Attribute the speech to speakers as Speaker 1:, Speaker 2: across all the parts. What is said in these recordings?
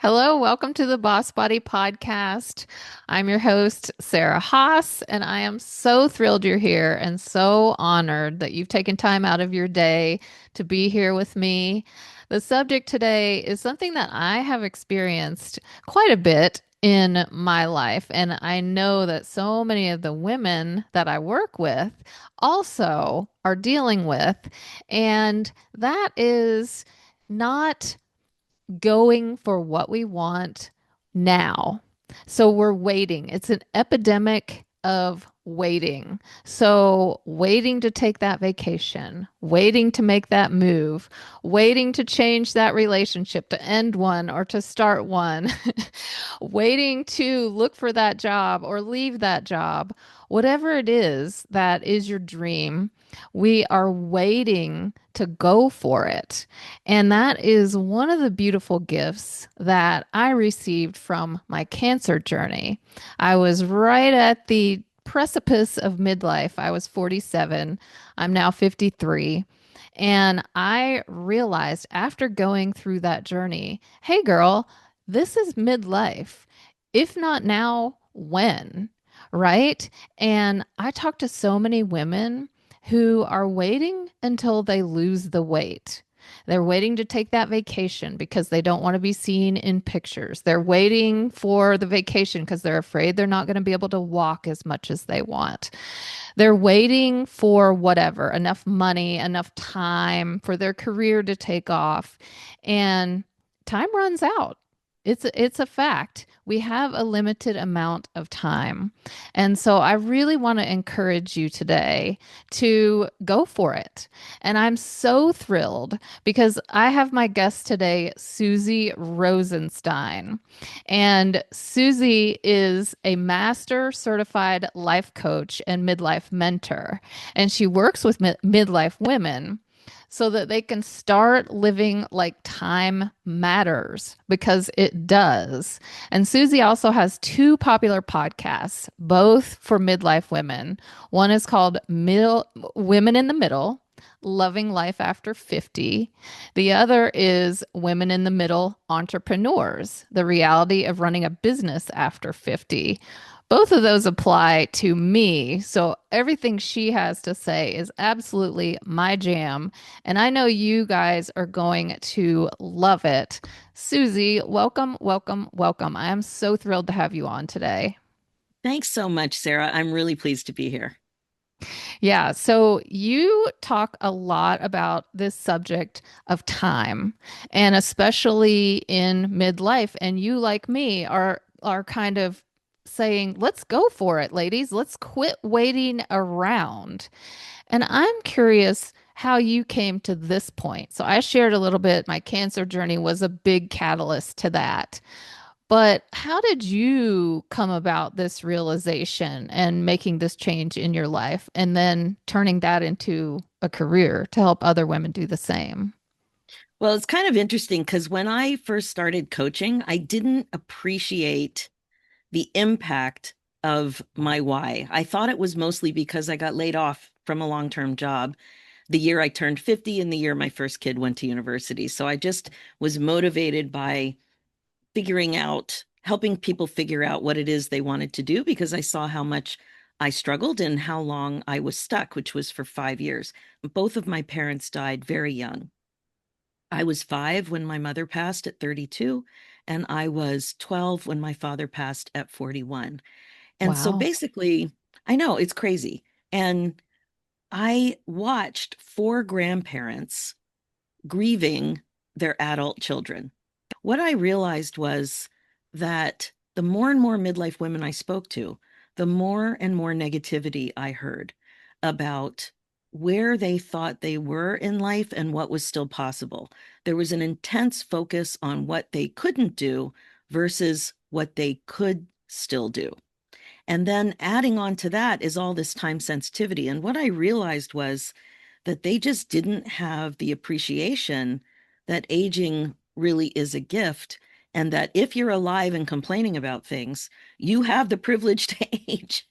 Speaker 1: Hello, welcome to the Boss Body Podcast. I'm your host, Sarah Haas, and I am so thrilled you're here and so honored that you've taken time out of your day to be here with me. The subject today is something that I have experienced quite a bit in my life, and I know that so many of the women that I work with also are dealing with, and that is not going for what we want now. So we're waiting. It's an epidemic of waiting. So waiting to take that vacation, waiting to make that move, waiting to change that relationship, to end one or to start one, waiting to look for that job or leave that job. Whatever it is that is your dream, we are waiting to go for it. And that is one of the beautiful gifts that I received from my cancer journey. I was right at the precipice of midlife. I was 47. I'm now 53. And I realized after going through that journey, hey, girl, this is midlife. If not now, when? Right? And I talk to so many women who are waiting until they lose the weight. They're waiting to take that vacation because they don't want to be seen in pictures. They're waiting for the vacation because they're afraid they're not going to be able to walk as much as they want. They're waiting for whatever, enough money, enough time for their career to take off. And time runs out. It's a fact. We have a limited amount of time. And so I really want to encourage you today to go for it. And I'm so thrilled because I have my guest today, Suzy Rosenstein. And Suzy is a master certified life coach and midlife mentor. And she works with midlife women so that they can start living like time matters because it does. And Suzy also has two popular podcasts, both for midlife women. One is called Women in the Middle, Loving Life After 50. The other is Women in the Middle Entrepreneurs, the reality of running a business after 50. Both of those apply to me. So everything she has to say is absolutely my jam. And I know you guys are going to love it. Suzy, welcome, welcome, welcome. I am so thrilled to have you on today.
Speaker 2: Thanks so much, Sarah. I'm really pleased to be here.
Speaker 1: Yeah, so you talk a lot about this subject of time, and especially in midlife. And you, like me, are kind of saying, "Let's go for it, ladies. Let's quit waiting around." And I'm curious how you came to this point. So I shared a little bit. My cancer journey was a big catalyst to that. But how did you come about this realization and making this change in your life and then turning that into a career to help other women do the same?
Speaker 2: Well, it's kind of interesting because when I first started coaching, I didn't appreciate the impact of my why. I thought it was mostly because I got laid off from a long-term job the year I turned 50 and the year my first kid went to university. So I just was motivated by figuring out, helping people figure out what it is they wanted to do because I saw how much I struggled and how long I was stuck, which was for 5 years. Both of my parents died very young. I was 5 when my mother passed at 32, and I was 12 when my father passed at 41. And so
Speaker 1: Wow.
Speaker 2: basically, I know it's crazy. And I watched 4 grandparents grieving their adult children. What I realized was that the more and more midlife women I spoke to, the more and more negativity I heard about where they thought they were in life and what was still possible. There was an intense focus on what they couldn't do versus what they could still do. And then adding on to that is all this time sensitivity. And what I realized was that they just didn't have the appreciation that aging really is a gift. And that if you're alive and complaining about things, you have the privilege to age.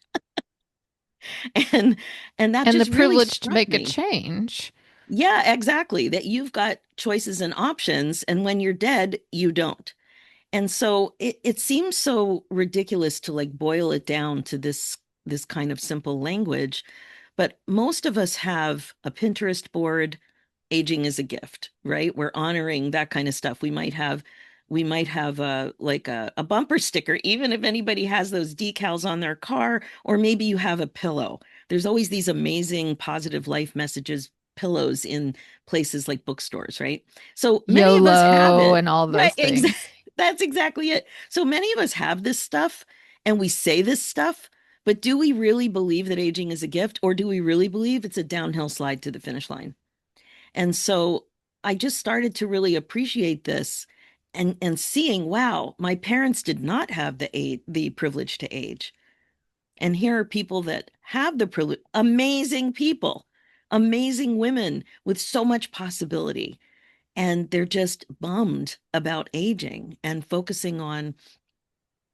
Speaker 2: And and that
Speaker 1: And the
Speaker 2: just really
Speaker 1: privilege to
Speaker 2: struck
Speaker 1: make a
Speaker 2: me.
Speaker 1: change.
Speaker 2: Yeah, exactly. That you've got choices and options, and when you're dead, you don't. And so it seems so ridiculous to like boil it down to this kind of simple language, but most of us have a Pinterest board. Aging is a gift, right? We're honoring that kind of stuff. We might have a bumper sticker, even if anybody has those decals on their car, or maybe you have a pillow. There's always these amazing positive life messages pillows in places like bookstores, right? So many of us have
Speaker 1: YOLO
Speaker 2: it.
Speaker 1: and all
Speaker 2: Right,
Speaker 1: those
Speaker 2: exactly.
Speaker 1: things.
Speaker 2: That's exactly it. So many of us have this stuff and we say this stuff, but do we really believe that aging is a gift, or do we really believe it's a downhill slide to the finish line? And so I just started to really appreciate this and seeing, wow, my parents did not have the privilege to age. And here are people that have the privilege, amazing people, amazing women with so much possibility. And they're just bummed about aging and focusing on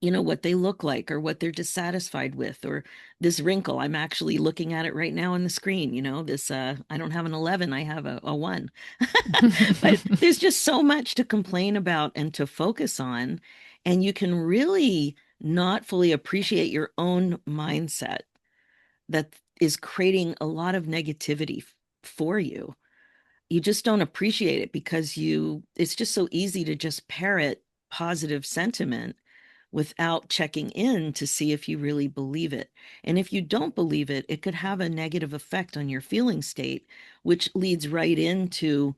Speaker 2: what they look like or what they're dissatisfied with, or this wrinkle. I'm actually looking at it right now on the screen, this I don't have an 11, I have a 1. But there's just so much to complain about and to focus on, and you can really not fully appreciate your own mindset that is creating a lot of negativity for you. You just don't appreciate it because it's just so easy to just parrot positive sentiment without checking in to see if you really believe it. And if you don't believe it, it could have a negative effect on your feeling state, which leads right into,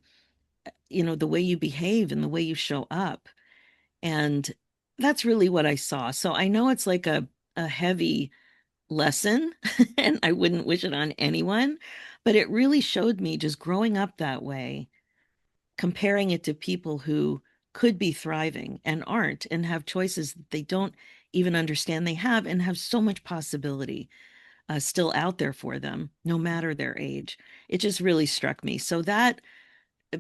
Speaker 2: the way you behave and the way you show up. And that's really what I saw. So I know it's like a heavy lesson and I wouldn't wish it on anyone, but it really showed me just growing up that way, comparing it to people who could be thriving and aren't, and have choices that they don't even understand they have, and have so much possibility still out there for them, no matter their age. It just really struck me. So that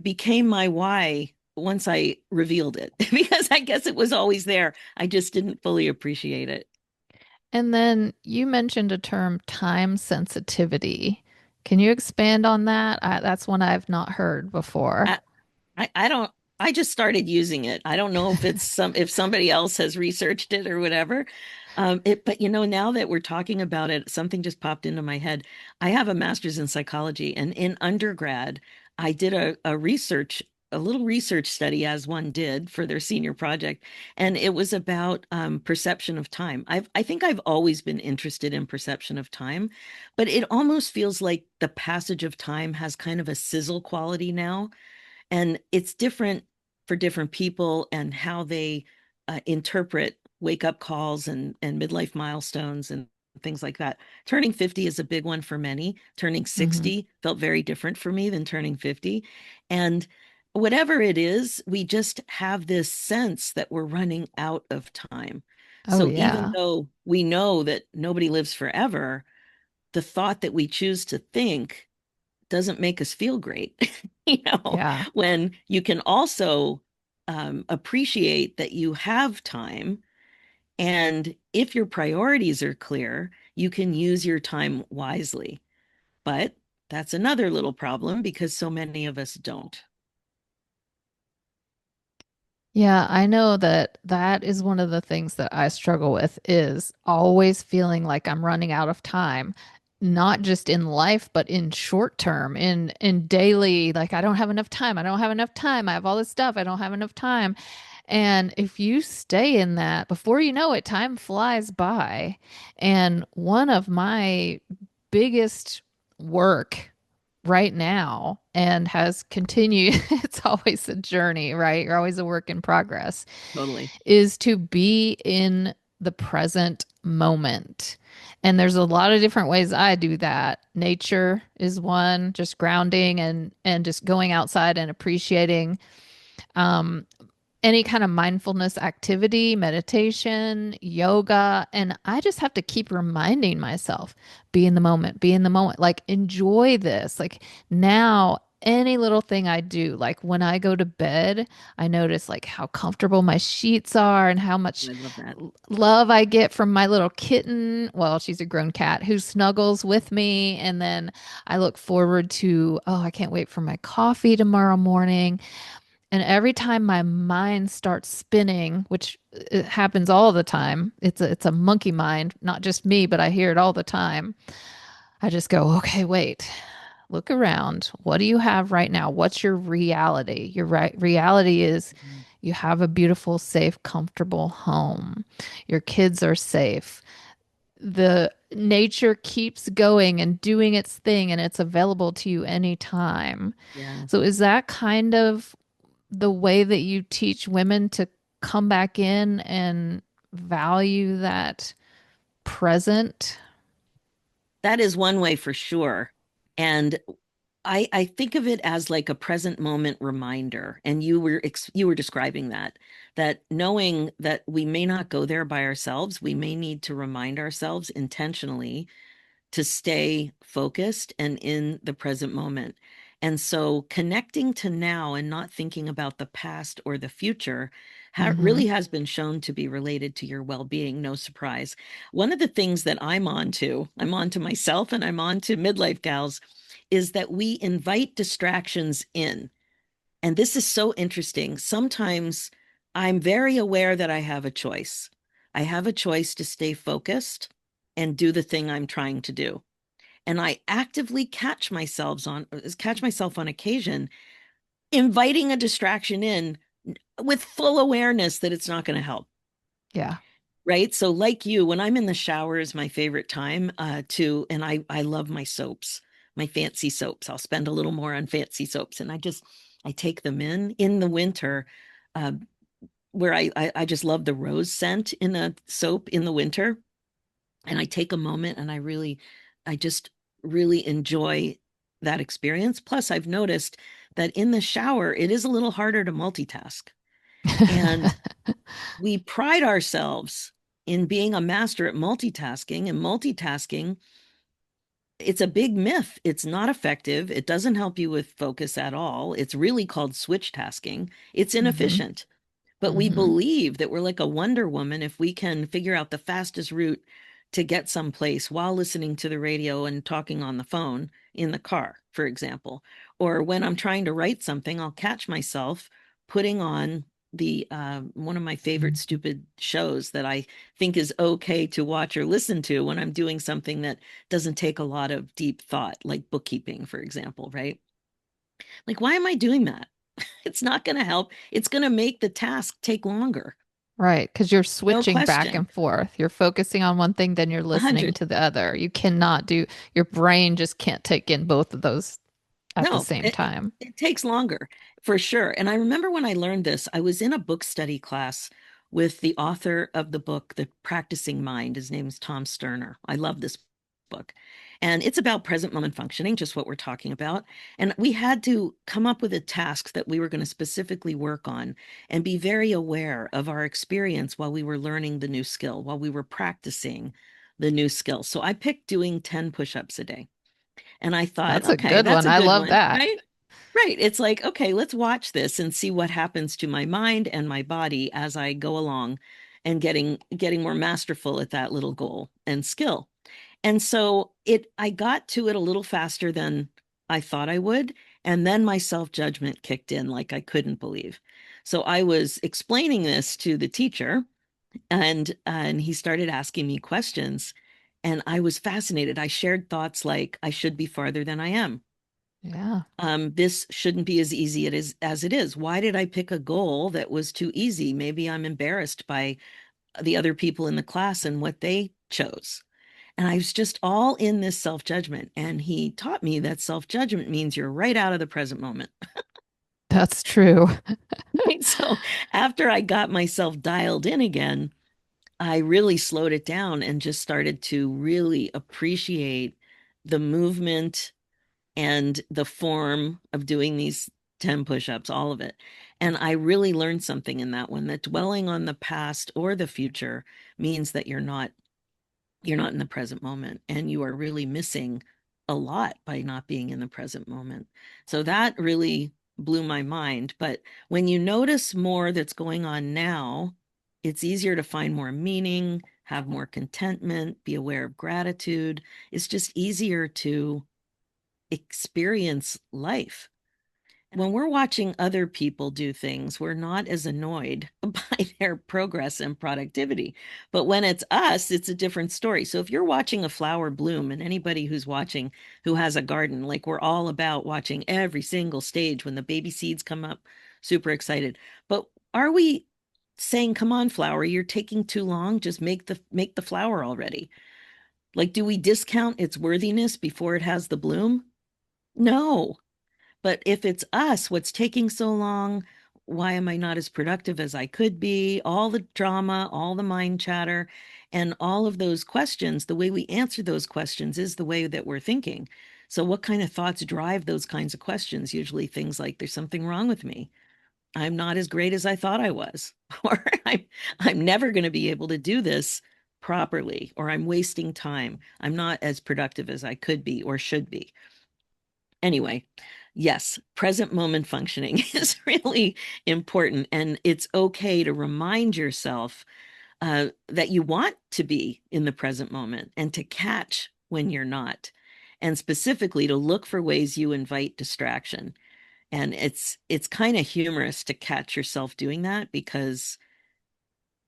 Speaker 2: became my why once I revealed it, because I guess it was always there. I just didn't fully appreciate it.
Speaker 1: And then you mentioned a term, time sensitivity. Can you expand on that? That's one I've not heard before.
Speaker 2: I, I don't I just started using it. I don't know if somebody else has researched it or whatever. But now that we're talking about it, something just popped into my head. I have a master's in psychology, and in undergrad, I did a little research study, as one did for their senior project, and it was about perception of time. I think I've always been interested in perception of time, but it almost feels like the passage of time has kind of a sizzle quality now, and it's different for different people and how they interpret wake up calls and midlife milestones and things like that. Turning 50 is a big one for many. Turning
Speaker 1: Hmm.
Speaker 2: 60 felt very different for me than turning 50. And whatever it is, we just have this sense that we're running out of time.
Speaker 1: Oh,
Speaker 2: So even
Speaker 1: yeah.
Speaker 2: though we know that nobody lives forever, the thought that we choose to think doesn't make us feel great,
Speaker 1: Yeah.
Speaker 2: when you can also appreciate that you have time. And if your priorities are clear, you can use your time wisely. But that's another little problem because so many of us don't.
Speaker 1: Yeah, I know that that is one of the things that I struggle with is always feeling like I'm running out of time, not just in life, but in short term, in daily, like I don't have enough time. I don't have enough time. I have all this stuff. I don't have enough time. And if you stay in that, before you know it, time flies by. And one of my biggest work right now and has continued, it's always a journey, right? You're always a work in progress,
Speaker 2: Totally.
Speaker 1: is to be in the present moment. And there's a lot of different ways I do that. Nature is one, just grounding and just going outside and appreciating um, any kind of mindfulness activity, meditation, yoga. And I just have to keep reminding myself, be in the moment, be in the moment, like enjoy this. Like now, any little thing I do, like when I go to bed, I notice like how comfortable my sheets are and how much
Speaker 2: I love that.
Speaker 1: love I get from my little kitten. Well, she's a grown cat who snuggles with me. And then I look forward to, oh, I can't wait for my coffee tomorrow morning. And every time my mind starts spinning, which it happens all the time, it's a monkey mind, not just me, but I hear it all the time. I just go, okay, wait, look around. What do you have right now? What's your reality? Your reality is
Speaker 2: Mhm.
Speaker 1: you have a beautiful, safe, comfortable home. Your kids are safe. The nature keeps going and doing its thing, and it's available to you anytime.
Speaker 2: Yeah.
Speaker 1: So, is that kind of the way that you teach women to come back in and value that present?
Speaker 2: That is one way for sure. And I think of it as like a present moment reminder. And you were describing that knowing that we may not go there by ourselves, we may need to remind ourselves intentionally to stay focused and in the present moment. And so connecting to now and not thinking about the past or the future
Speaker 1: Hmm.
Speaker 2: really has been shown to be related to your well-being. No surprise. One of the things that I'm on to myself and I'm on to midlife gals, is that we invite distractions in. And this is so interesting. Sometimes I'm very aware that I have a choice. I have a choice to stay focused and do the thing I'm trying to do. And I actively catch myself on occasion inviting a distraction in with full awareness that it's not going to help.
Speaker 1: Yeah.
Speaker 2: Right. So, like you, when I'm in the shower is my favorite time and I love my soaps, my fancy soaps. I'll spend a little more on fancy soaps and I take them in the winter, uh, where I just love the rose scent in a soap in the winter. And I take a moment and I just really enjoy that experience. Plus, I've noticed that in the shower, it is a little harder to multitask. And we pride ourselves in being a master at multitasking, and multitasking, it's a big myth. It's not effective. It doesn't help you with focus at all. It's really called switch tasking. It's
Speaker 1: Hmm.
Speaker 2: inefficient. But we
Speaker 1: Hmm.
Speaker 2: believe that we're like a Wonder Woman if we can figure out the fastest route to get someplace while listening to the radio and talking on the phone in the car, for example. Or when I'm trying to write something, I'll catch myself putting on the one of my favorite stupid shows that I think is okay to watch or listen to when I'm doing something that doesn't take a lot of deep thought, like bookkeeping, for example, right? Like, why am I doing that? It's not going to help. It's going to make the task take longer.
Speaker 1: Right, because you're
Speaker 2: No
Speaker 1: switching back
Speaker 2: question.
Speaker 1: and forth. You're focusing on one thing, then you're listening
Speaker 2: 100.
Speaker 1: to the other. You cannot do, your brain just can't take in both of those at the
Speaker 2: No,
Speaker 1: same time.
Speaker 2: it takes longer for sure. And I remember when I learned this, I was in a book study class with the author of the book, The Practicing Mind. His name's Tom Sterner. I love this book. And it's about present moment functioning, just what we're talking about. And we had to come up with a task that we were going to specifically work on and be very aware of our experience while we were learning the new skill, while we were practicing the new skill. So I picked doing 10 push ups a day. And I thought,
Speaker 1: That's a
Speaker 2: okay,
Speaker 1: good
Speaker 2: that's
Speaker 1: one.
Speaker 2: a
Speaker 1: I
Speaker 2: good
Speaker 1: love
Speaker 2: one,
Speaker 1: that.
Speaker 2: right? Right. It's like, okay, let's watch this and see what happens to my mind and my body as I go along and getting more masterful at that little goal and skill. And so I got to it a little faster than I thought I would. And then my self-judgment kicked in like I couldn't believe. So I was explaining this to the teacher and he started asking me questions and I was fascinated. I shared thoughts like I should be farther than I am.
Speaker 1: Yeah,
Speaker 2: This shouldn't be as easy as it is. Why did I pick a goal that was too easy? Maybe I'm embarrassed by the other people in the class and what they chose. And I was just all in this self judgment. And he taught me that self judgment means you're right out of the present moment.
Speaker 1: that's true.
Speaker 2: Right. So after I got myself dialed in again, I really slowed it down and just started to really appreciate the movement and the form of doing these 10 push-ups, all of it. And I really learned something in that one, that dwelling on the past or the future means that you're not in the present moment and you are really missing a lot by not being in the present moment. So that really blew my mind. But when you notice more that's going on now, it's easier to find more meaning, have more contentment, be aware of gratitude. It's just easier to experience life. when we're watching other people do things, we're not as annoyed by their progress and productivity. But when it's us, it's a different story. So if you're watching a flower bloom, and anybody who's watching who has a garden, like we're all about watching every single stage when the baby seeds come up, super excited. But are we saying, come on, flower, you're taking too long, just make the flower already? Like, do we discount its worthiness before it has the bloom? No. But if it's us, what's taking so long? Why am I not as productive as I could be? All the drama, all the mind chatter, and all of those questions, the way we answer those questions is the way that we're thinking. So, what kind of thoughts drive those kinds of questions? Usually things like, there's something wrong with me. I'm not as great as I thought I was, or I'm never going to be able to do this properly, or I'm wasting time. I'm not as productive as I could be or should be. Anyway, yes, present moment functioning is really important. And it's okay to remind yourself that you want to be in the present moment and to catch when you're not. And specifically to look for ways you invite distraction. And it's kind of humorous to catch yourself doing that because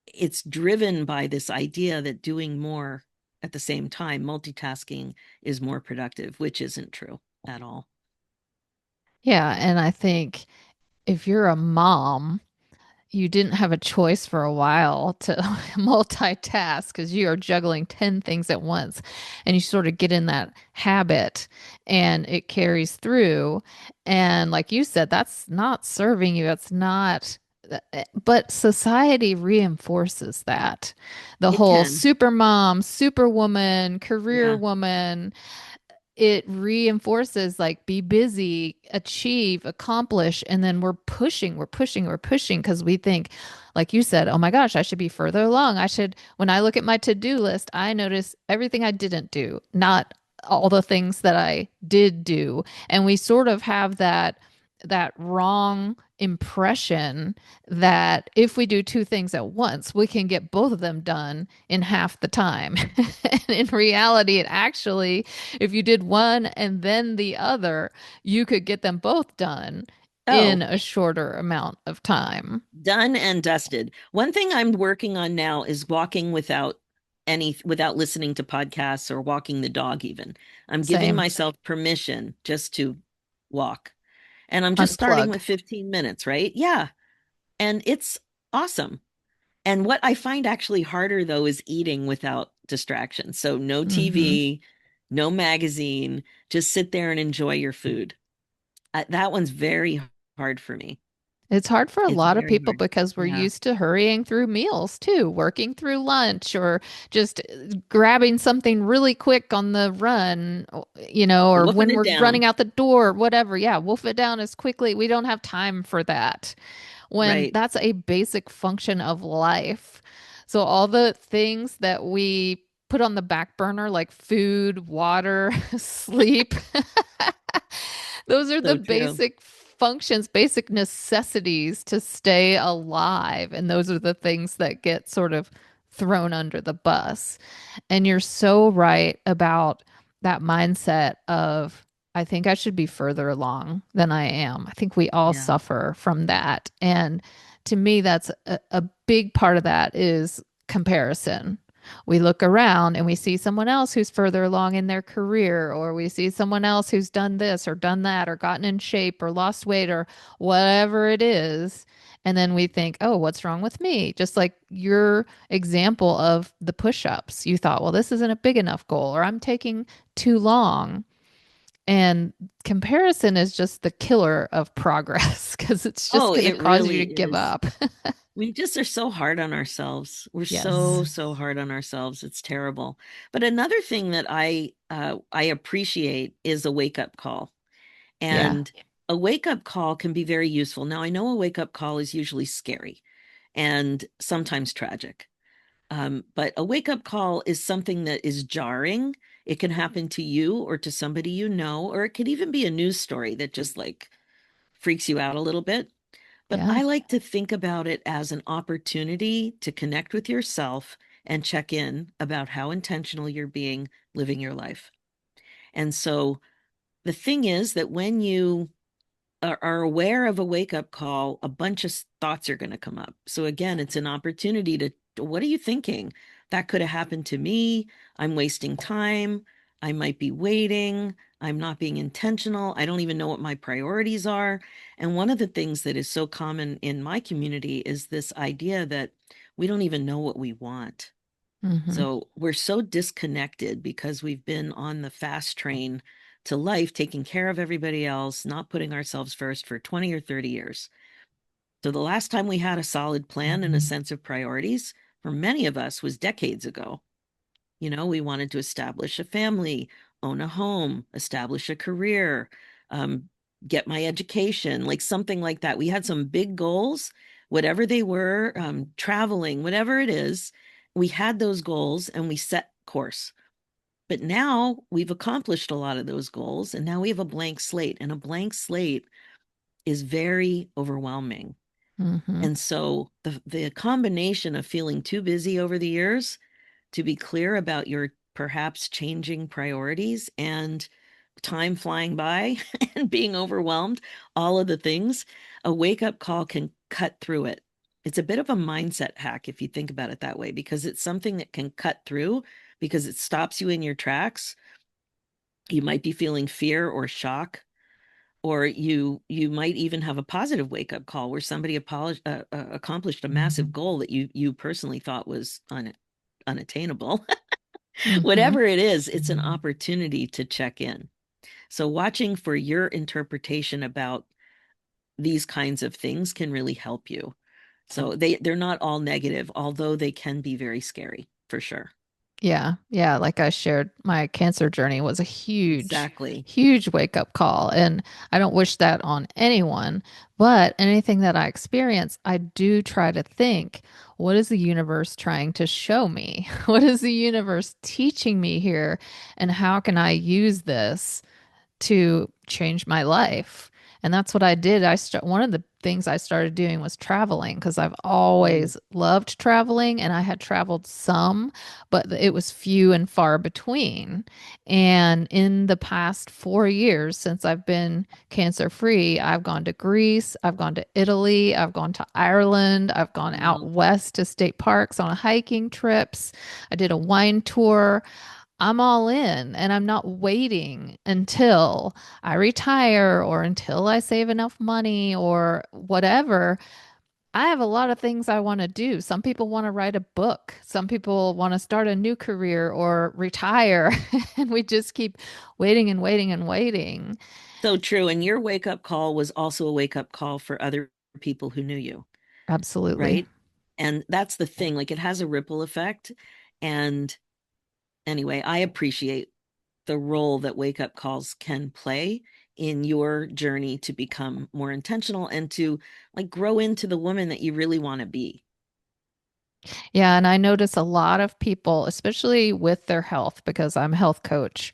Speaker 2: it's driven by this idea that doing more at the same time, multitasking is more productive, which isn't true at all.
Speaker 1: Yeah, and I think if you're a mom, you didn't have a choice for a while to multitask because you are juggling 10 things at once and you sort of get in that habit and it carries through. And like you said, that's not serving you. It's not, but society reinforces that. The
Speaker 2: It
Speaker 1: whole
Speaker 2: can.
Speaker 1: super mom, superwoman, career
Speaker 2: Yeah.
Speaker 1: woman, it reinforces like be busy, achieve, accomplish, and then we're pushing because we think, like you said, oh my gosh, I should be further along. I should, when I look at my to-do list, I notice everything I didn't do, not all the things that I did do. And we sort of have that wrong impression that if we do two things at once, we can get both of them done in half the time. And in reality, it actually, if you did one and then the other, you could get them both done in
Speaker 2: Oh,
Speaker 1: a shorter amount of time.
Speaker 2: done and dusted. One thing I'm working on now is walking without listening to podcasts or walking the dog even. I'm giving
Speaker 1: Same.
Speaker 2: myself permission just to walk. And I'm just starting
Speaker 1: Unplug.
Speaker 2: with 15 minutes, right? Yeah. And it's awesome. And what I find actually harder though is eating without distraction. So no
Speaker 1: Hmm.
Speaker 2: TV, no magazine, just sit there and enjoy your food. That one's very hard for me.
Speaker 1: It's hard for a
Speaker 2: It's
Speaker 1: lot of
Speaker 2: very
Speaker 1: people
Speaker 2: hard.
Speaker 1: because we're
Speaker 2: Yeah.
Speaker 1: used to hurrying through meals too, working through lunch or just grabbing something really quick on the run, or
Speaker 2: Wolfing
Speaker 1: when
Speaker 2: it
Speaker 1: we're
Speaker 2: down.
Speaker 1: running out the door, whatever. Yeah, wolf it down as quickly. We don't have time for that when
Speaker 2: Right.
Speaker 1: that's a basic function of life. So all the things that we put on the back burner, like food, water, sleep, those are the
Speaker 2: So true.
Speaker 1: basic functions, basic necessities to stay alive. And those are the things that get sort of thrown under the bus. And you're so right about that mindset of, I think I should be further along than I am. I think we all
Speaker 2: Yeah.
Speaker 1: suffer from that. And to me, that's a big part of that is comparison. We look around and we see someone else who's further along in their career, or we see someone else who's done this or done that, or gotten in shape or lost weight or whatever it is. And then we think, oh, what's wrong with me? Just like your example of the push ups. You thought, well, this isn't a big enough goal, or I'm taking too long. And comparison is just the killer of progress because it's just
Speaker 2: Oh,
Speaker 1: going to
Speaker 2: it
Speaker 1: cause you
Speaker 2: really
Speaker 1: to give
Speaker 2: is.
Speaker 1: up.
Speaker 2: We just are so hard on ourselves. We're
Speaker 1: Yes.
Speaker 2: so hard on ourselves. It's terrible. But another thing that I appreciate is a wake-up call.
Speaker 1: Yeah.
Speaker 2: And a wake-up call can be very useful. Now, I know a wake-up call is usually scary and sometimes tragic. But a wake-up call is something that is jarring. It can happen to you or to somebody you know, or it could even be a news story that just like freaks you out a little bit. But
Speaker 1: Yeah.
Speaker 2: I like to think about it as an opportunity to connect with yourself and check in about how intentional you're being living your life. And so the thing is that when you are aware of a wake up call, a bunch of thoughts are going to come up. So again, it's an opportunity to, what are you thinking? That could have happened to me. I'm wasting time. I might be waiting. I'm not being intentional. I don't even know what my priorities are. And one of the things that is so common in my community is this idea that we don't even know what we want.
Speaker 1: Hmm.
Speaker 2: So we're so disconnected because we've been on the fast train to life, taking care of everybody else, not putting ourselves first for 20 or 30 years. So the last time we had a solid plan and a sense of priorities for many of us was decades ago. We wanted to establish a family, own a home, establish a career, um, get my education, like something like that. We had some big goals, whatever they were, traveling, whatever it is. We had those goals and we set course. But now we've accomplished a lot of those goals, and now we have a blank slate, and a blank slate is very overwhelming.
Speaker 1: Hmm.
Speaker 2: And so the combination of feeling too busy over the years to be clear about your perhaps changing priorities and time flying by and being overwhelmed, all of the things, a wake up call can cut through it. It's a bit of a mindset hack if you think about it that way, because it's something that can cut through because it stops you in your tracks. You might be feeling fear or shock, or you might even have a positive wake up call where somebody accomplished a massive goal that you personally thought was unattainable.
Speaker 1: Hmm.
Speaker 2: Whatever it is, it's an opportunity to check in. So watching for your interpretation about these kinds of things can really help you. So they're not all negative, although they can be very scary for sure.
Speaker 1: Yeah, yeah. Like I shared, my cancer journey was a huge,
Speaker 2: Exactly.
Speaker 1: huge wake up call. And I don't wish that on anyone, but anything that I experience, I do try to think, what is the universe trying to show me? What is the universe teaching me here? And how can I use this to change my life? And that's what I did. One of the things I started doing was traveling because I've
Speaker 2: Mm.
Speaker 1: always loved traveling and I had traveled some, but it was few and far between. And in the past 4 years since I've been cancer free, I've gone to Greece, I've gone to Italy, I've gone to Ireland, I've gone out
Speaker 2: Wow.
Speaker 1: west to state parks on hiking trips. I did a wine tour. I'm all in and I'm not waiting until I retire or until I save enough money or whatever. I have a lot of things I want to do. Some people want to write a book. Some people want to start a new career or retire. And we just keep waiting and waiting and waiting.
Speaker 2: So true. And your wake up call was also a wake up call for other people who knew you,
Speaker 1: Absolutely.
Speaker 2: right? And that's the thing, like it has a ripple effect. And anyway, I appreciate the role that wake up calls can play in your journey to become more intentional and to like grow into the woman that you really want to be.
Speaker 1: Yeah. And I notice a lot of people, especially with their health, because I'm a health coach,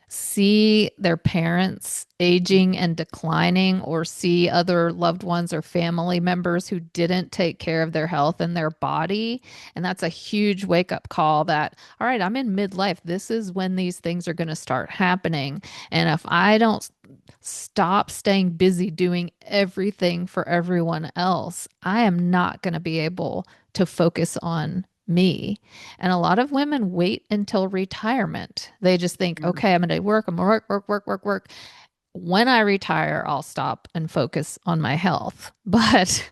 Speaker 1: see their parents aging and declining or see other loved ones or family members who didn't take care of their health and their body. And that's a huge wake up call that, all right, I'm in midlife. This is when these things are going to start happening. And if I don't stop staying busy doing everything for everyone else, I am not going to be able to focus on me. And a lot of women wait until retirement. They just think,
Speaker 2: Yeah.
Speaker 1: okay, I'm going to work, I'm going to work, work, work, work, work. When I retire, I'll stop and focus on my health. But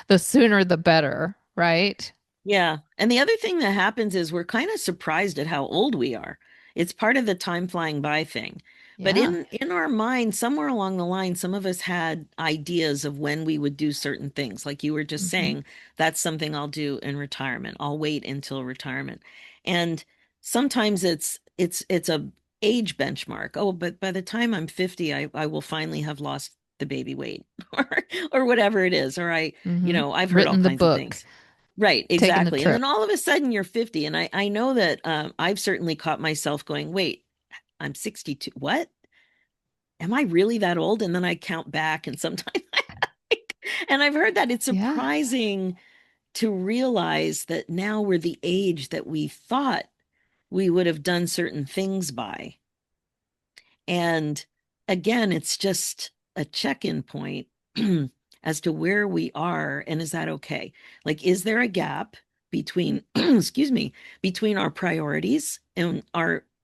Speaker 1: the sooner the better, right?
Speaker 2: Yeah. And the other thing that happens is we're kind of surprised at how old we are. It's part of the time flying by thing. But
Speaker 1: Yeah.
Speaker 2: in our mind, somewhere along the line, some of us had ideas of when we would do certain things. Like you were just
Speaker 1: Hmm.
Speaker 2: saying, that's something I'll do in retirement. I'll wait until retirement. And sometimes it's a age benchmark. Oh, but by the time I'm 50, I will finally have lost the baby weight or whatever it is. Or
Speaker 1: Hmm.
Speaker 2: I've heard all
Speaker 1: Written the
Speaker 2: kinds of
Speaker 1: book,
Speaker 2: things. Right,
Speaker 1: taken the
Speaker 2: exactly. And then
Speaker 1: trip.
Speaker 2: all of a sudden you're 50. And I know that I've certainly caught myself going, wait, I'm 62. What? Am I really that old? And then I count back and sometimes and I've heard that it's
Speaker 1: Yeah.
Speaker 2: surprising to realize that now we're the age that we thought we would have done certain things by. And again, it's just a check-in point as to where we are, and is that okay? Like, is there a gap between excuse me, between our priorities and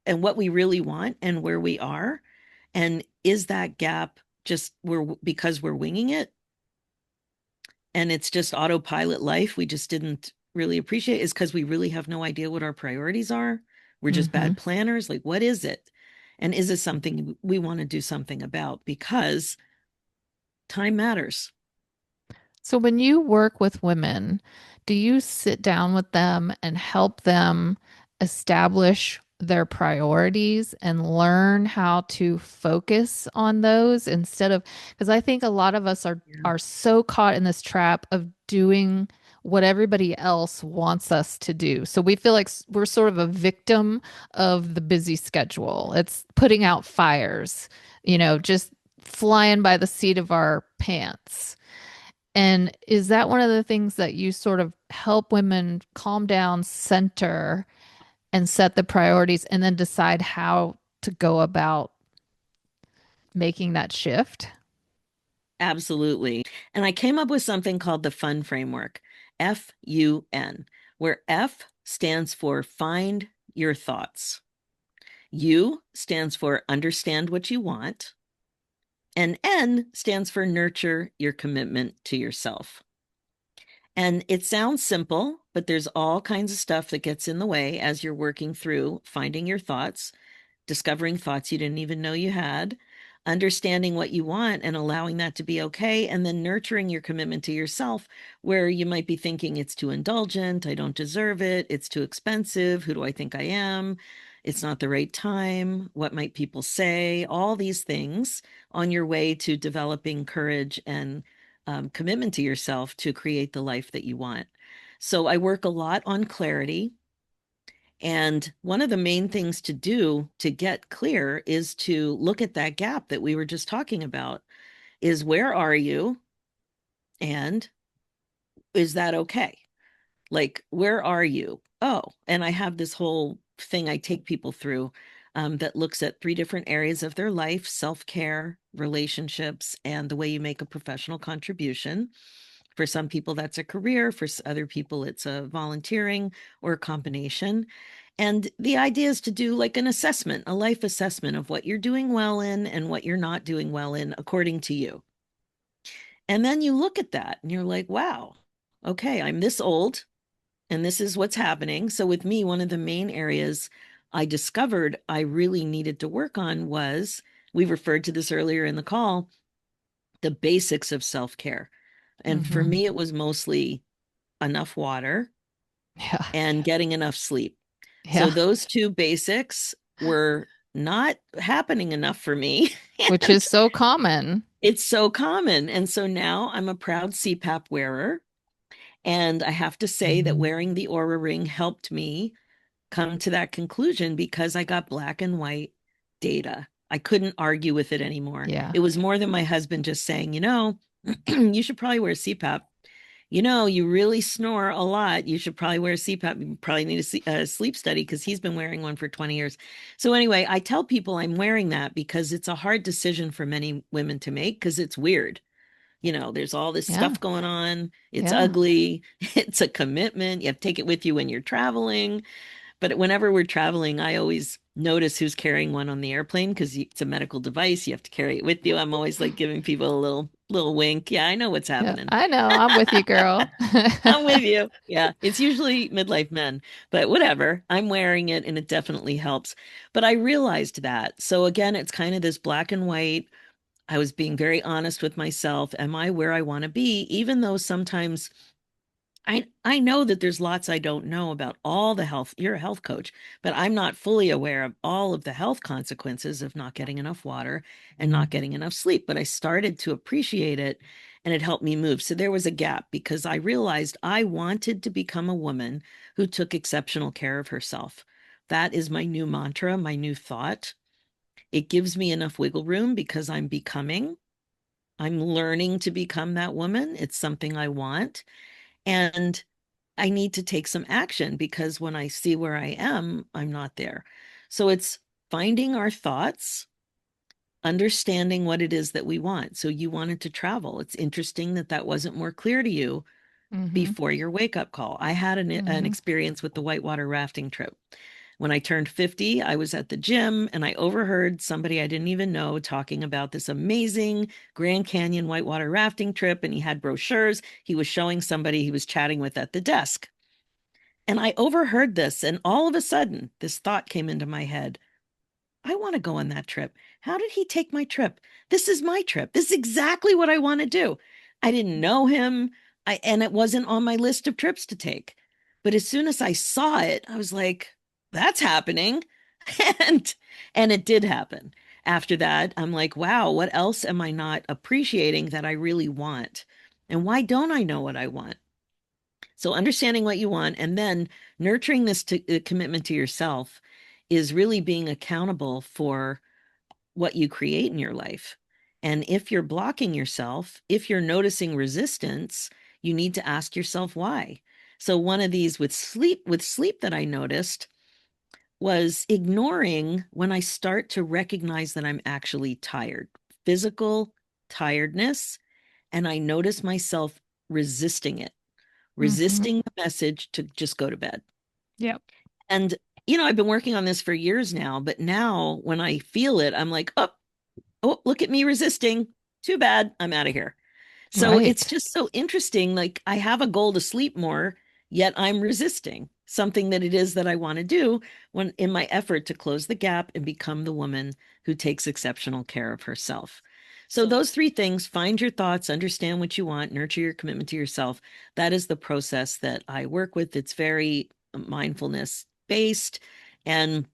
Speaker 2: what we really want and where we are? And is that gap just because we're winging it and it's just autopilot life we just didn't really appreciate? Is because we really have no idea what our priorities are? We're just
Speaker 1: Hmm.
Speaker 2: bad planners? Like, what is it? And is it something we want to do something about? Because time matters.
Speaker 1: So when you work with women, do you sit down with them and help them establish their priorities and learn how to focus on those instead of, because I think a lot of us
Speaker 2: Yeah.
Speaker 1: are so caught in this trap of doing what everybody else wants us to do. So we feel like we're sort of a victim of the busy schedule. It's putting out fires, just flying by the seat of our pants. And is that one of the things that you sort of help women calm down, center, and set the priorities, and then decide how to go about making that shift?
Speaker 2: Absolutely. And I came up with something called the F.U.N framework, F.U.N, where F stands for find your thoughts. U stands for understand what you want. And N stands for nurture your commitment to yourself. And it sounds simple, but there's all kinds of stuff that gets in the way as you're working through finding your thoughts, discovering thoughts you didn't even know you had, understanding what you want and allowing that to be okay, and then nurturing your commitment to yourself, where you might be thinking it's too indulgent, I don't deserve it, it's too expensive, who do I think I am? It's not the right time. What might people say? All these things on your way to developing courage and commitment to yourself to create the life that you want. So I work a lot on clarity. And one of the main things to do to get clear is to look at that gap that we were just talking about. Is where are you? And is that okay? Like, where are you? Oh, and I have this whole thing I take people through that looks at three different areas of their life: self care, relationships, and the way you make a professional contribution. For some people, that's a career. For other people, it's a volunteering or a combination. And the idea is to do like an assessment, a life assessment of what you're doing well in and what you're not doing well in, according to you. And then you look at that and you're like, wow, okay, I'm this old and this is what's happening. So, with me, one of the main areas I discovered I really needed to work on was, we referred to this earlier in the call, the basics of self care. And for
Speaker 1: Hmm.
Speaker 2: me, it was mostly enough water
Speaker 1: Yeah.
Speaker 2: and getting enough sleep. So
Speaker 1: Yeah.
Speaker 2: those two basics were not happening enough for me.
Speaker 1: Which is
Speaker 2: And
Speaker 1: so common.
Speaker 2: it's so common. And so now I'm a proud CPAP wearer. And I have to say that wearing the Aura Ring helped me come to that conclusion because I got black and white data. I couldn't argue with it anymore.
Speaker 1: Yeah.
Speaker 2: It was more than my husband just saying, you should probably wear CPAP. You really snore a lot. You should probably wear a CPAP. You probably need a sleep study because he's been wearing one for 20 years. So, anyway, I tell people I'm wearing that because it's a hard decision for many women to make because it's weird. There's all this
Speaker 1: Yeah.
Speaker 2: stuff going on. It's
Speaker 1: Yeah.
Speaker 2: ugly. It's a commitment. You have to take it with you when you're traveling. But whenever we're traveling, I always notice who's carrying one on the airplane because it's a medical device. You have to carry it with you. I'm always like giving people a little wink. Yeah, I know what's
Speaker 1: Yeah.
Speaker 2: happening.
Speaker 1: I know. I'm with you, girl.
Speaker 2: I'm with you. Yeah, it's usually midlife men, but whatever. I'm wearing it and it definitely helps. But I realized that. So again, it's kind of this black and white. I was being very honest with myself. Am I where I want to be? Even though sometimes I know that there's lots I don't know about all the health. You're a health coach, but I'm not fully aware of all of the health consequences of not getting enough water and not getting enough sleep. But I started to appreciate it and it helped me move. So there was a gap because I realized I wanted to become a woman who took exceptional care of herself. That is my new mantra, my new thought. It gives me enough wiggle room because I'm learning to become that woman. It's something I want. And I need to take some action because when I see where I am, I'm not there. So it's finding our thoughts, understanding what it is that we want. So you wanted to travel. It's interesting that that wasn't more clear to you
Speaker 1: Mm-hmm.
Speaker 2: before your wake up call. I had an
Speaker 1: Mm-hmm.
Speaker 2: experience with the whitewater rafting trip. When I turned 50, I was at the gym and I overheard somebody I didn't even know talking about this amazing Grand Canyon whitewater rafting trip. And he had brochures. He was showing somebody he was chatting with at the desk. And I overheard this. And all of a sudden, this thought came into my head. I want to go on that trip. How did he take my trip? This is my trip. This is exactly what I want to do. I didn't know him. And it wasn't on my list of trips to take. But as soon as I saw it, I was like, that's happening. And and it did happen. After that, I'm like, wow, what else am I not appreciating that I really want? And why don't I know what I want? So understanding what you want and then nurturing this commitment to yourself is really being accountable for what you create in your life. And if you're blocking yourself, if you're noticing resistance, you need to ask yourself why. So one of these with sleep that I noticed was ignoring when I start to recognize that I'm actually tired, physical tiredness, and I notice myself resisting it,
Speaker 1: Mm-hmm.
Speaker 2: resisting the message to just go to bed.
Speaker 1: Yep.
Speaker 2: And I've been working on this for years now, but now when I feel it, I'm like, oh, look at me resisting. Too bad. I'm out of here. So it's
Speaker 1: Right.
Speaker 2: just so interesting. Like I have a goal to sleep more, yet I'm resisting something that it is that I want to do when in my effort to close the gap and become the woman who takes exceptional care of herself. So those three things, find your thoughts, understand what you want, nurture your commitment to yourself. That is the process that I work with. It's very mindfulness based and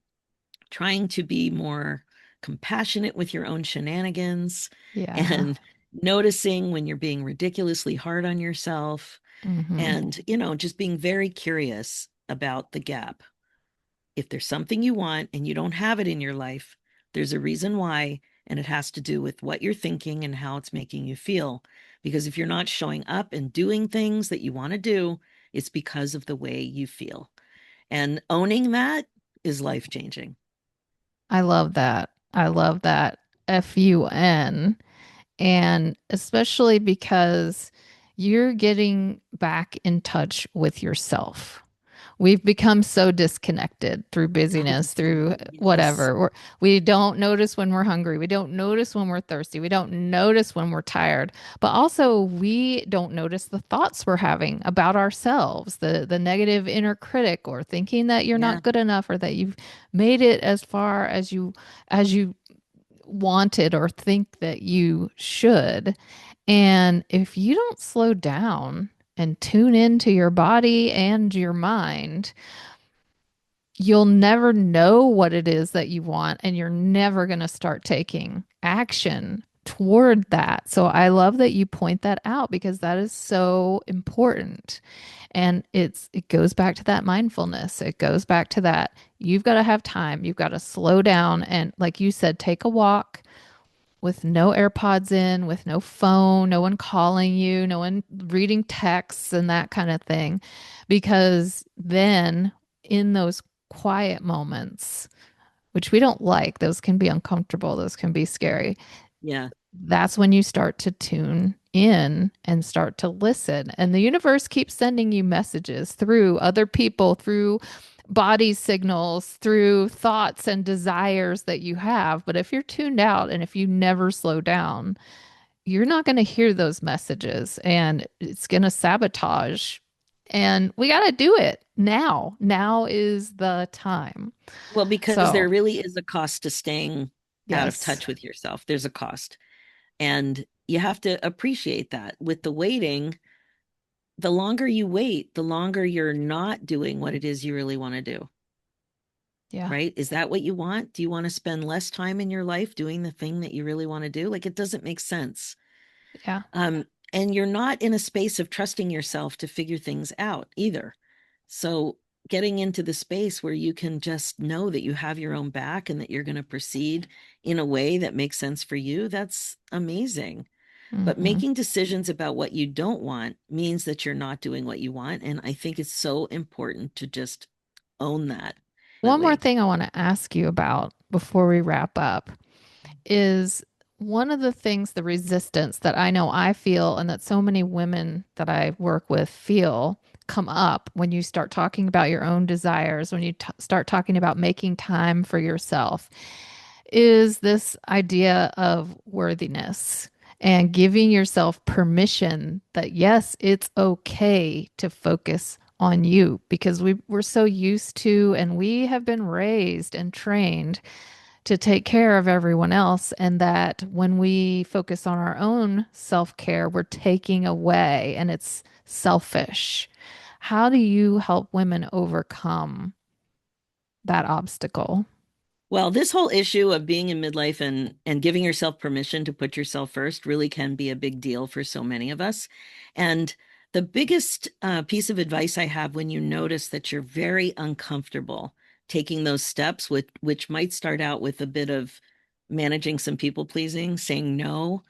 Speaker 2: trying to be more compassionate with your own shenanigans
Speaker 1: Yeah.
Speaker 2: and noticing when you're being ridiculously hard on yourself
Speaker 1: Mm-hmm.
Speaker 2: and just being very curious about the gap. If there's something you want and you don't have it in your life, there's a reason why, and it has to do with what you're thinking and how it's making you feel. Because if you're not showing up and doing things that you want to do, it's because of the way you feel. And owning that is life changing.
Speaker 1: I love that. I love that. F.U.N. And especially because you're getting back in touch with yourself. We've become so disconnected through busyness, through
Speaker 2: Yes.
Speaker 1: whatever. We don't notice when we're hungry. We don't notice when we're thirsty. We don't notice when we're tired. But also, we don't notice the thoughts we're having about ourselves, the negative inner critic, or thinking that you're
Speaker 2: Yeah.
Speaker 1: not good enough, or that you've made it as far as you wanted or think that you should. And if you don't slow down and tune into your body and your mind, you'll never know what it is that you want, and you're never going to start taking action toward that. So I love that you point that out because that is so important. And it goes back to that mindfulness. It goes back to that you've got to have time. You've got to slow down and, like you said, take a walk with no AirPods in, with no phone, no one calling you, no one reading texts and that kind of thing. Because then in those quiet moments, which we don't like, those can be uncomfortable, those can be scary.
Speaker 2: Yeah.
Speaker 1: That's when you start to tune in and start to listen. And the universe keeps sending you messages through other people, through body signals, through thoughts and desires that you have. But if you're tuned out and if you never slow down, you're not going to hear those messages and it's going to sabotage. And we got to do it now. Now is the time.
Speaker 2: Well, because
Speaker 1: So,
Speaker 2: there really is a cost to staying out of
Speaker 1: yes.
Speaker 2: touch with yourself. There's a cost. And you have to appreciate that. With the waiting, the longer you wait, the longer you're not doing what it is you really want to do,
Speaker 1: Yeah.
Speaker 2: right? Is that what you want? Do you want to spend less time in your life doing the thing that you really want to do? Like it doesn't make sense.
Speaker 1: Yeah.
Speaker 2: Um, and you're not in a space of trusting yourself to figure things out either. So getting into the space where you can just know that you have your own back and that you're going to proceed in a way that makes sense for you, that's amazing. But
Speaker 1: Hmm.
Speaker 2: making decisions about what you don't want means that you're not doing what you want. And I think it's so important to just own that.
Speaker 1: One more
Speaker 2: Definitely.
Speaker 1: thing I want to ask you about before we wrap up is one of the things, the resistance that I know I feel and that so many women that I work with feel come up when you start talking about your own desires, when you start talking about making time for yourself, is this idea of worthiness and giving yourself permission that, yes, it's okay to focus on you because we're so used to and we have been raised and trained to take care of everyone else. And that when we focus on our own self care, we're taking away and it's selfish. How do you help women overcome that obstacle?
Speaker 2: Well, this whole issue of being in midlife and giving yourself permission to put yourself first really can be a big deal for so many of us. And the biggest piece of advice I have when you notice that you're very uncomfortable taking those steps, which might start out with a bit of managing some people pleasing, saying no,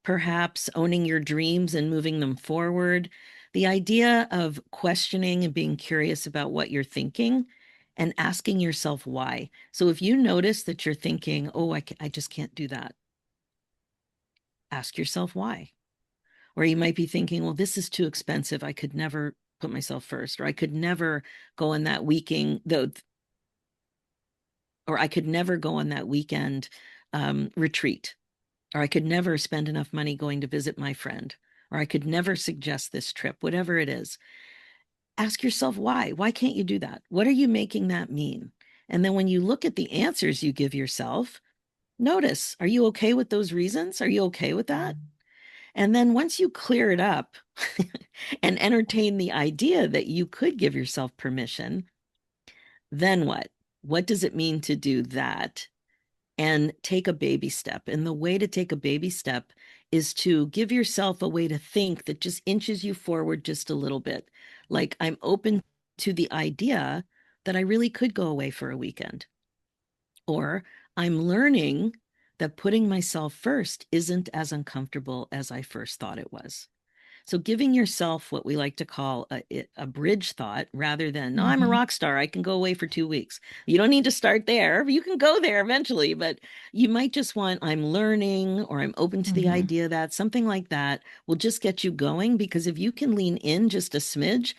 Speaker 2: perhaps owning your dreams and moving them forward. The idea of questioning and being curious about what you're thinking and asking yourself why. So if you notice that you're thinking, oh, I just can't do that, ask yourself why. Or you might be thinking, well, this is too expensive. I could never put myself first, or I could never go on that weekend, though, or I could never go on that weekend retreat, or I could never spend enough money going to visit my friend, or I could never suggest this trip, whatever it is. Ask yourself why. Why can't you do that? What are you making that mean? And then when you look at the answers you give yourself, notice, are you okay with those reasons? Are you okay with that? And then once you clear it up and entertain the idea that you could give yourself permission, then what? What does it mean to do that? And take a baby step. And the way to take a baby step is to give yourself a way to think that just inches you forward just a little bit. Like, I'm open to the idea that I really could go away for a weekend. Or I'm learning that putting myself first isn't as uncomfortable as I first thought it was. So giving yourself what we like to call a bridge thought rather than, no, I'm a
Speaker 1: Hmm.
Speaker 2: rock star. I can go away for 2 weeks. You don't need to start there. You can go there eventually, but you might just want, I'm learning or I'm open to the
Speaker 1: Hmm.
Speaker 2: idea that something like that will just get you going. Because if you can lean in just a smidge,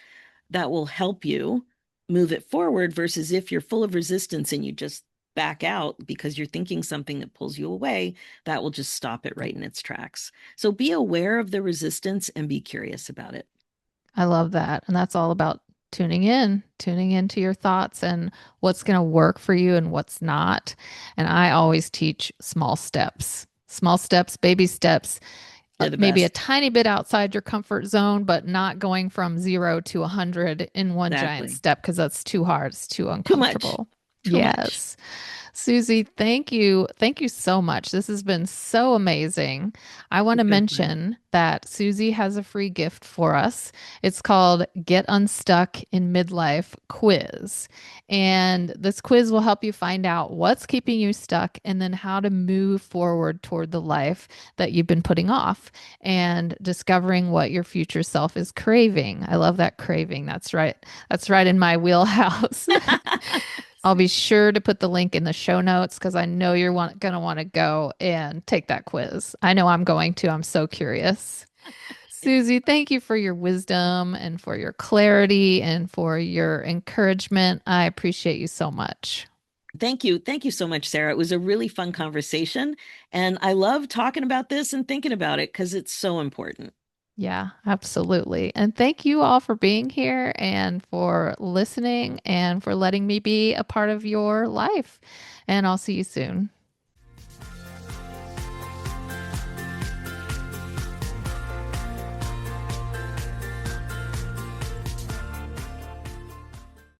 Speaker 2: that will help you move it forward versus if you're full of resistance and you just back out because you're thinking something that pulls you away, that will just stop it right in its tracks. So be aware of the resistance and be curious about it.
Speaker 1: I love that. And that's all about tuning into your thoughts and what's going to work for you and what's not. And I always teach small steps, baby steps,
Speaker 2: They're the
Speaker 1: maybe a
Speaker 2: best.
Speaker 1: tiny bit outside your comfort zone, but not going from 0 to 100 in one giant
Speaker 2: Exactly.
Speaker 1: step because that's too hard. It's too
Speaker 2: Too much.
Speaker 1: uncomfortable.
Speaker 2: Too much.
Speaker 1: Yes. Susie, thank you. Thank you so much. This has been so amazing. I want to
Speaker 2: It's been fun.
Speaker 1: mention that Susie has a free gift for us. It's called Get Unstuck in Midlife Quiz. And this quiz will help you find out what's keeping you stuck and then how to move forward toward the life that you've been putting off and discovering what your future self is craving. I love that craving. That's right. That's right in my wheelhouse. I'll be sure to put the link in the show notes because I know you're going to want to go and take that quiz. I know I'm going to. I'm so curious. Susie, thank you for your wisdom and for your clarity and for your encouragement. I appreciate you so much.
Speaker 2: Thank you. Thank you so much, Sarah. It was a really fun conversation. And I love talking about this and thinking about it because it's so important.
Speaker 1: Yeah, absolutely. And thank you all for being here and for listening and for letting me be a part of your life. And I'll see you soon.